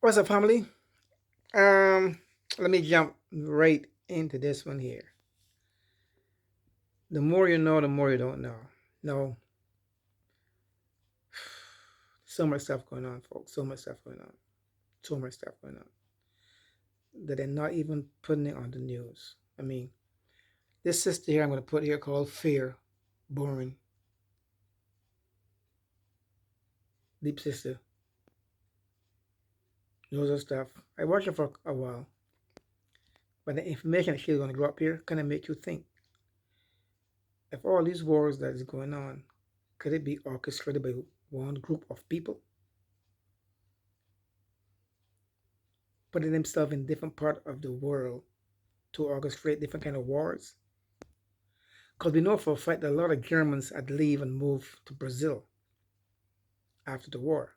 What's up, family? Um, Let me jump right into this one here. The more you know, the more you don't know. No, so much stuff going on, folks. So much stuff going on. So much stuff going on that they're not even putting it on the news. I mean, this sister here, I'm going to put here called Fear, Boring, Deep Sister, knows her stuff. I watched her for a while, but the information that she's going to drop here kind of make you think. If all these wars that is going on, could it be orchestrated by one group of people? Putting themselves in different part of the world to orchestrate different kind of wars. Because we know for a fact that a lot of Germans had leave and move to Brazil after the war.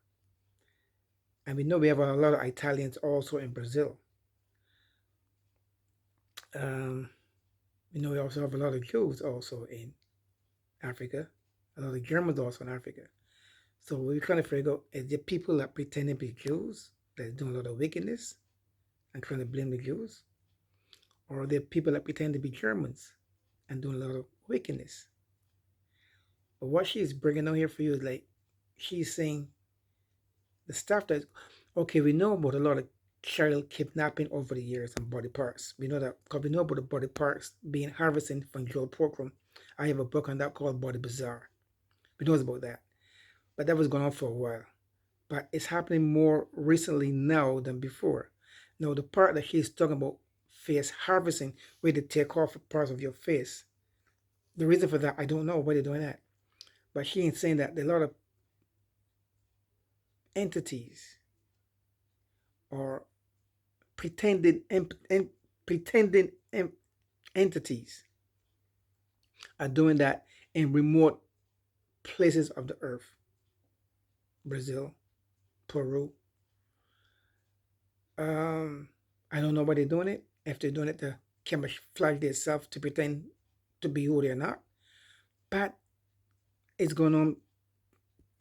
And we know we have a lot of Italians also in Brazil. Um, we know we also have a lot of Jews also in Africa, a lot of Germans also in Africa. So we're trying to figure out, is the people that pretend to be Jews that are doing a lot of wickedness and trying to blame the Jews? Or are there people that pretend to be Germans and doing a lot of wickedness? But what she's bringing out here for you is like, she's saying the stuff that, okay, we know about a lot of child kidnapping over the years and body parts. We know that because we know about the body parts being harvested from Joel Pogram. I have a book on that called Body Bazaar. We know about that. But that was going on for a while. But it's happening more recently now than before. Now, the part that she's talking about face harvesting, where they take off parts of your face, the reason for that, I don't know why they're doing that. But she ain't saying that there are a lot of entities or pretended pretending entities are doing that in remote places of the earth. Brazil, Peru. I don't know why they're doing it. If they're doing it to camouflage themselves to pretend to be who they're not. But it's going on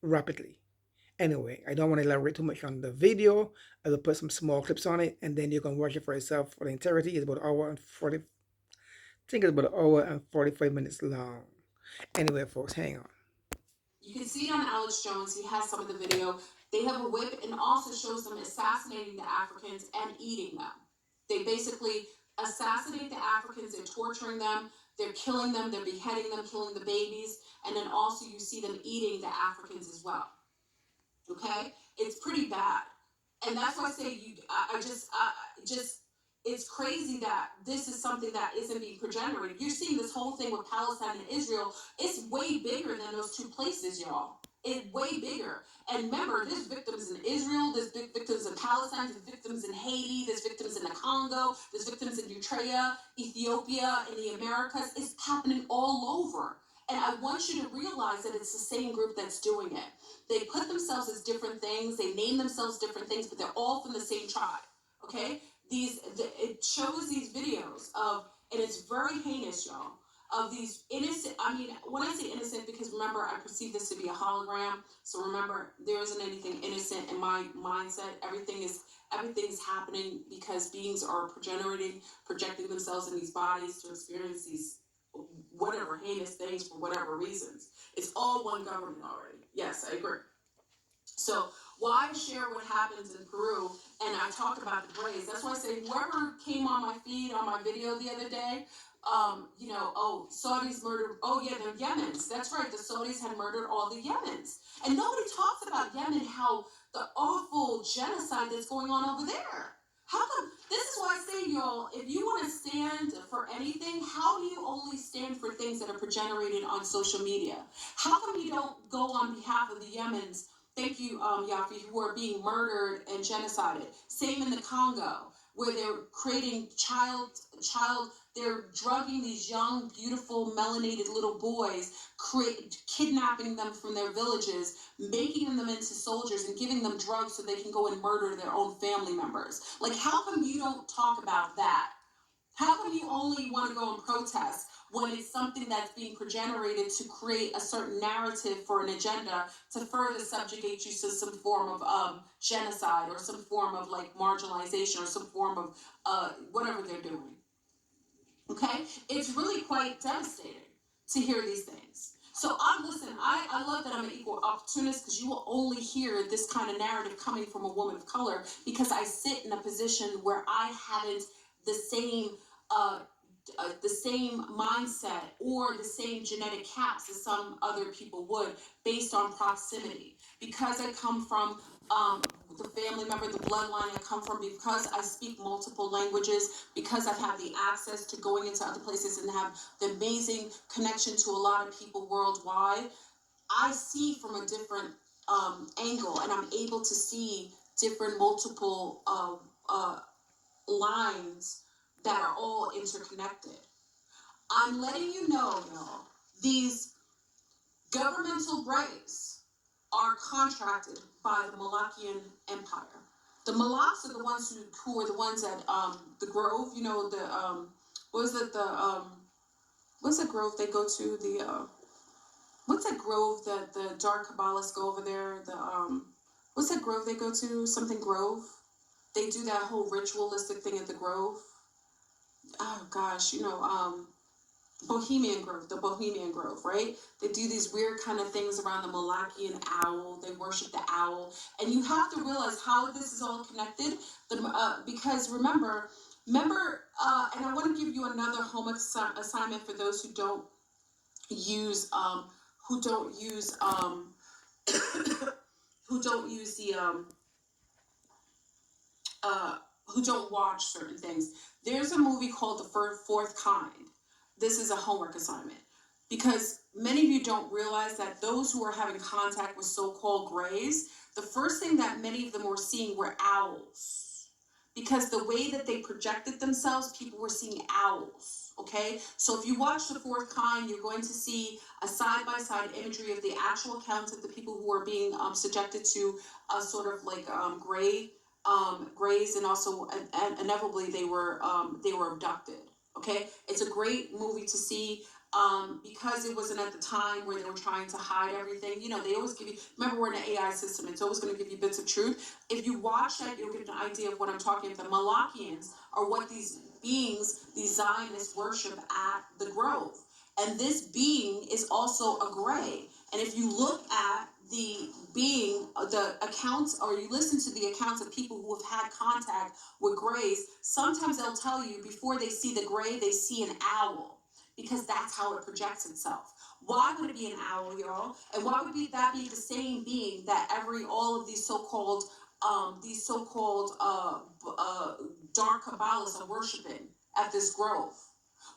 rapidly. Anyway, I don't want to elaborate too much on the video. I will put some small clips on it and then you can watch it for yourself for the entirety. It's about an hour and 40, I think it's about an hour and 45 minutes long. Anyway, folks, hang on. You can see it on Alex Jones. He has some of the video. They have a whip and also shows them assassinating the Africans and eating them. They basically assassinate the Africans, they're torturing them, they're killing them, they're beheading them, killing the babies, and then also you see them eating the Africans as well. Okay? It's pretty bad. And that's why I say just it's crazy that this is something that isn't being projected. You're seeing this whole thing with Palestine and Israel. It's way bigger than those two places, y'all. It's way bigger. And remember, there's victims in Israel, there's victims in Palestine, there's victims in Haiti, there's victims in the Congo, there's victims in Eritrea, Ethiopia, in the Americas. It's happening all over. And I want you to realize that it's the same group that's doing it. They put themselves as different things, they name themselves different things, but they're all from the same tribe. Okay? It shows these videos of, and it's very heinous, y'all, of these innocent, I mean, when I say innocent, because remember, I perceive this to be a hologram. So remember, there isn't anything innocent in my mindset. Everything is happening because beings are projecting themselves in these bodies to experience these whatever heinous things for whatever reasons. It's all one government already. Yes, I agree. So why share what happens in Peru? And I talk about the Braves. That's why I say whoever came on my feed on my video the other day, oh, Saudis murdered. Oh yeah, they're Yemens. That's right. The Saudis had murdered all the Yemens, and nobody talks about Yemen. How the awful genocide that's going on over there. How come? This is why I say, y'all, if you want to stand for anything, how do you only stand for things that are generated on social media? How come you don't go on behalf of the Yemens? Thank you, Yafi, who are being murdered and genocided. Same in the Congo, where they're creating they're drugging these young, beautiful, melanated little boys, kidnapping them from their villages, making them into soldiers and giving them drugs so they can go and murder their own family members. Like, how come you don't talk about that? How come you only want to go and protest when it's something that's being generated to create a certain narrative for an agenda to further subjugate you to some form of genocide or some form of like marginalization or some form of whatever they're doing? Okay, it's really quite devastating to hear these things. So I love that I'm an equal opportunist, because you will only hear this kind of narrative coming from a woman of color, because I sit in a position where I haven't the same uh, the same mindset or the same genetic caps as some other people would, based on proximity. Because I come from the family member, the bloodline I come from, because I speak multiple languages, because I've had the access to going into other places and have the amazing connection to a lot of people worldwide, I see from a different angle, and I'm able to see different multiple lines that are all interconnected. I'm letting you know, y'all, these governmental braves are contracted by the Malakian Empire. The Malaks are the ones who are the ones at the Grove. You know, the what is it, the what's that grove they go to? The what's that grove that the dark Kabbalists go over there? The what's that grove they go to? Something Grove. They do that whole ritualistic thing at the Grove. Oh gosh, you know, Bohemian Grove, the Bohemian Grove, right? They do these weird kind of things around the Malakian owl. They worship the owl, and you have to realize how this is all connected. Because remember, and I want to give you another homework assignment for those who don't use, who don't use, who don't use the, uh, who don't watch certain things. There's a movie called The Fourth Kind. This is a homework assignment, because many of you don't realize that those who are having contact with so-called grays, the first thing that many of them were seeing were owls, because the way that they projected themselves, people were seeing owls. Okay, so if you watch The Fourth Kind, you're going to see a side-by-side imagery of the actual accounts of the people who are being subjected to a sort of like grays, and also and inevitably they were abducted. Okay, it's a great movie to see, because it wasn't at the time where they were trying to hide everything. You know, they always give you, remember, we're in an AI system, it's always going to give you bits of truth. If you watch that, you'll get an idea of what I'm talking about. The Malakians are what these beings, these Zionists, worship at the Grove, and this being is also a gray. And if you look at the being, the accounts, or you listen to the accounts of people who have had contact with grays, sometimes they'll tell you before they see the gray, they see an owl, because that's how it projects itself. Why would it be an owl, y'all? And why would that be the same being that all of these so-called dark Kabbalists are worshiping at this grove?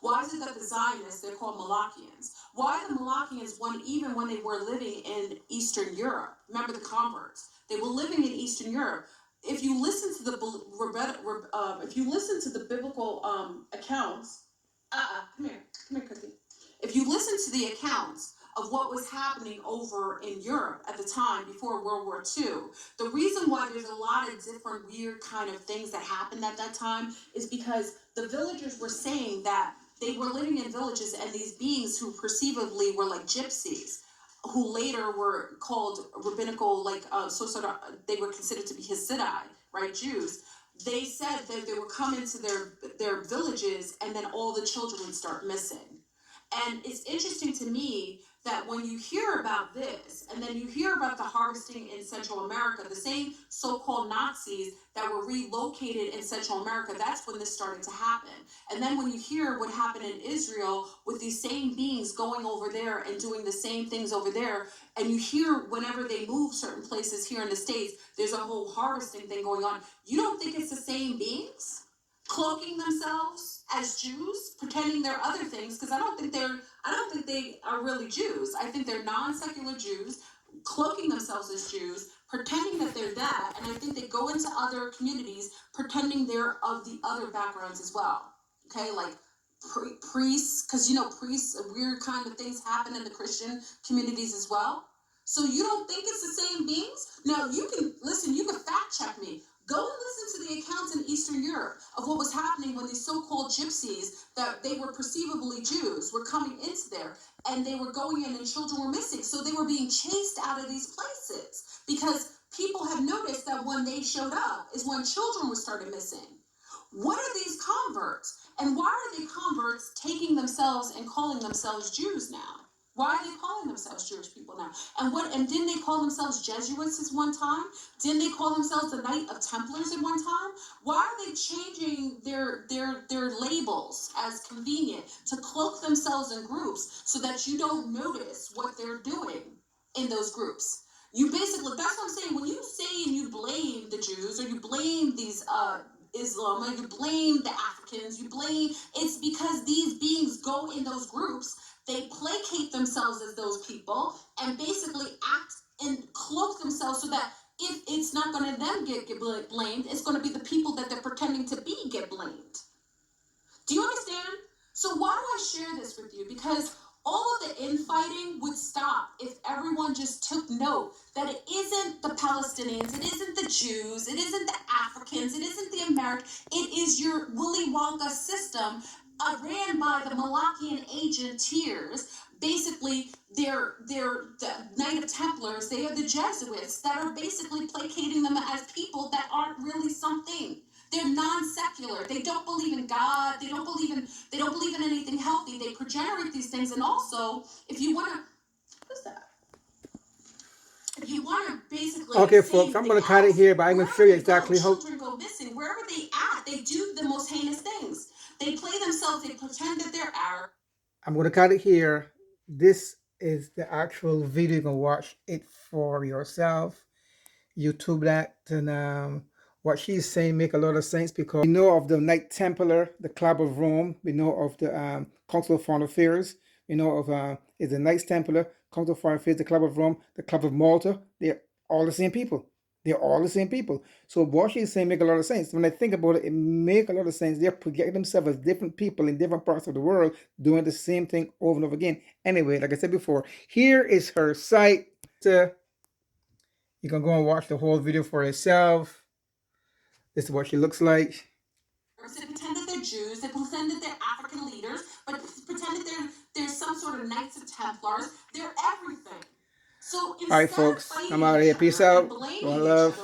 Why is it that the Zionists, they're called Malakians? Why the Malakians, even when they were living in Eastern Europe, remember the converts, they were living in Eastern Europe. If you listen to the biblical accounts, come here, Cookie. If you listen to the accounts of what was happening over in Europe at the time before World War II, the reason why there's a lot of different weird kind of things that happened at that time is because the villagers were saying that they were living in villages, and these beings who perceivably were like gypsies, who later were called rabbinical, like they were considered to be Hasidic, right, Jews. They said that they would come into their villages, and then all the children would start missing. And it's interesting to me that when you hear about this, and then you hear about the harvesting in Central America, the same so-called Nazis that were relocated in Central America, that's when this started to happen. And then when you hear what happened in Israel with these same beings going over there and doing the same things over there, and you hear whenever they move certain places here in the States, there's a whole harvesting thing going on. You don't think it's the same beings cloaking themselves as Jews, pretending they're other things? Because I don't think they are really Jews. I think they're non-secular Jews, cloaking themselves as Jews, pretending that they're that, and I think they go into other communities pretending they're of the other backgrounds as well. Okay, like priests, because priests, weird kind of things happen in the Christian communities as well. So you don't think it's the same beings? Now you can fact check me. Go and listen to the accounts in Eastern Europe of what was happening when these so-called called gypsies, that they were perceivably Jews, were coming into there, and they were going in and children were missing. So they were being chased out of these places because people have noticed that when they showed up is when children were started missing. What are these converts? And why are they converts taking themselves and calling themselves Jews now? Why are they calling themselves Jewish people now? And didn't they call themselves Jesuits at one time? Didn't they call themselves the Knight of Templars at one time? Why are they changing their labels as convenient to cloak themselves in groups so that you don't notice what they're doing in those groups? You basically, that's what I'm saying. When you say and you blame the Jews or you blame these Islam, or you blame the Africans, it's because these beings go in those groups, they placate themselves as those people and basically act and cloak themselves so that if it's not going to them get blamed, it's going to be the people that they're pretending to be get blamed. Do you understand? So why do I share this with you? Because all of the infighting would stop if everyone just took note that it isn't the Palestinians, it isn't the Jews, it isn't the Africans, it isn't the Americans, it is your Willy Wonka system ran by the Malachian agent tiers. Basically, they're the Knight of Templars, they are the Jesuits that are basically placating them as people that aren't really something. They're non-secular. They don't believe in God. They don't believe in anything healthy. They generate these things. And also, if you want to, what's that? If you want to basically, Okay, folks, I'm going to cut it here, but I'm going to show you exactly how. Children go missing. Wherever they at, they do the most heinous things. They play themselves. They pretend that they're Arab. I'm going to cut it here. This is the actual video. You can watch it for yourself. YouTube that, and what she's saying make a lot of sense because we know of the Knight Templar, the Club of Rome. We know of the Council of Foreign Affairs. We know of is the Knights Templar, Council of Foreign Affairs, the Club of Rome, the Club of Malta. They're all the same people. They're all the same people. So what she's saying make a lot of sense. When I think about it, it make a lot of sense. They're projecting themselves as different people in different parts of the world doing the same thing over and over again. Anyway, like I said before, here is her site. You can go and watch the whole video for yourself. This is what she looks like. They pretend that they're Jews, they pretend that they're African leaders, but pretend that they're some sort of Knights of Templars. They're everything. So all right, folks, I'm out of here. Peace out. One love.